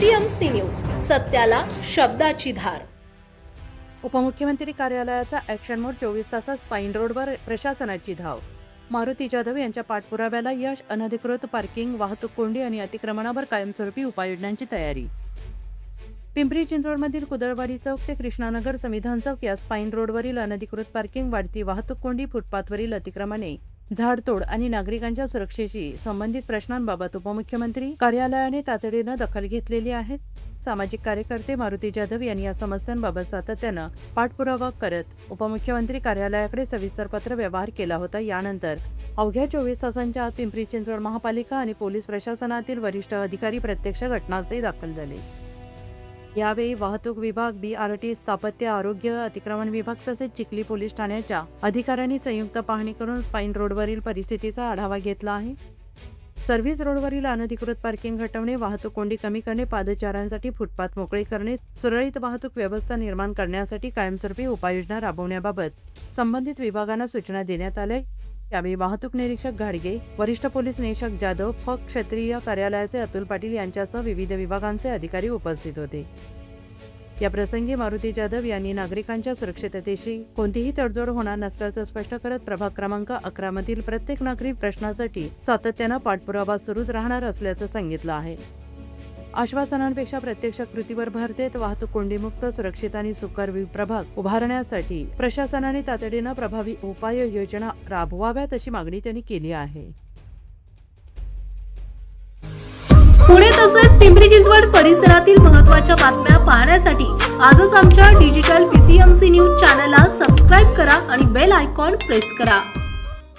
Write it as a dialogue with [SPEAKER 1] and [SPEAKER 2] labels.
[SPEAKER 1] PCMC news, सत्याला शब्दाची धार।
[SPEAKER 2] उपमुख्यमंत्री कार्यालयाचा ॲक्शन मोड 24 तासात स्पाईन रोडवर प्रशासनाची धाव। मारुती जाधव यांच्या पाठपुराव्याला यश। अनधिकृत पार्किंग, वाहतूक कोंडी आणि अतिक्रमणावर कायमस्वरूपी उपाययोजनांची तयारी। पिंपरी चिंचवडमधील कुदळवाडी चौक ते कृष्णानगर संविधान चौक या स्पाईन रोडवरील अनधिकृत पार्किंग, वाढती वाहतूक कोंडी, फुटपाथवरील अतिक्रमणे, झाडतोड आणि नागरिकांच्या सुरक्षेशी संबंधित प्रश्नांबाबत उपमुख्यमंत्री कार्यालयाने तातडीने दखल घेतलेली आहे। सामाजिक कार्यकर्ते मारुती जाधव यांनी या समस्यांबाबत सातत्याने पाठपुरावा करत उपमुख्यमंत्री कार्यालयाकडे सविस्तर पत्र व्यवहार केला होता। यानंतर अवघ्या 24 तासांच्या आत पिंपरी चिंचवड महापालिका आणि पोलीस प्रशासनातील वरिष्ठ अधिकारी प्रत्यक्ष घटनास्थळी दाखल झाले। यावेळी वाहतूक विभाग, BRT, स्थापत्य, आरोग्य, अतिक्रमण विभाग तसेच चिखली पोलीस ठाण्याच्या अधिकाऱ्यांनी संयुक्त पाहणी करून स्पाईन रोडवरील परिस्थितीचा आढावा घेतला आहे। सर्व्हिस रोडवरील अनधिकृत पार्किंग हटवणे, वाहतूक कोंडी कमी करणे, पादचाऱ्यांसाठी फुटपाथ मोकळे करणे, सुरळीत वाहतूक व्यवस्था निर्माण करण्यासाठी कायमस्वरूपी उपाययोजना राबवण्याबाबत संबंधित विभागांना सूचना देण्यात आल्या। यावेळी वाहतूक निरीक्षक घाडगे, वरिष्ठ पोलीस निरीक्षक जाधव, क्षेत्रीय कार्यालयाचे अतुल पाटील यांच्यासह विविध विभागांचे अधिकारी उपस्थित होते। या प्रसंगी मारुती जाधव यांनी नागरिकांच्या सुरक्षिततेशी कोणतीही तडजोड होणार नसल्याचं स्पष्ट करत प्रभाग क्रमांक 11 मधील प्रत्येक नागरिक प्रश्नासाठी सातत्याने पाठपुरावा सुरूच राहणार असल्याचं सांगितलं आहे। आश्वासनांपेक्षा प्रत्यक्ष कृतीवर भर देत वाहतूक कोंडीमुक्त, सुरक्षित आणि सुकर प्रभाग उभारण्यासाठी प्रशासनाने तातडीने प्रभावी उपाययोजना राबवाव्यात अशी मागणी त्यांनी केली आहे।
[SPEAKER 1] पुणे तसेच पिंपरी चिंचवड परिसरातील महत्त्वाच्या बातम्या पाहण्यासाठी आजच आमच्या डिजिटल PCMC न्यूज चॅनलला सबस्क्राइब करा आणि बेल आयकॉन प्रेस करा।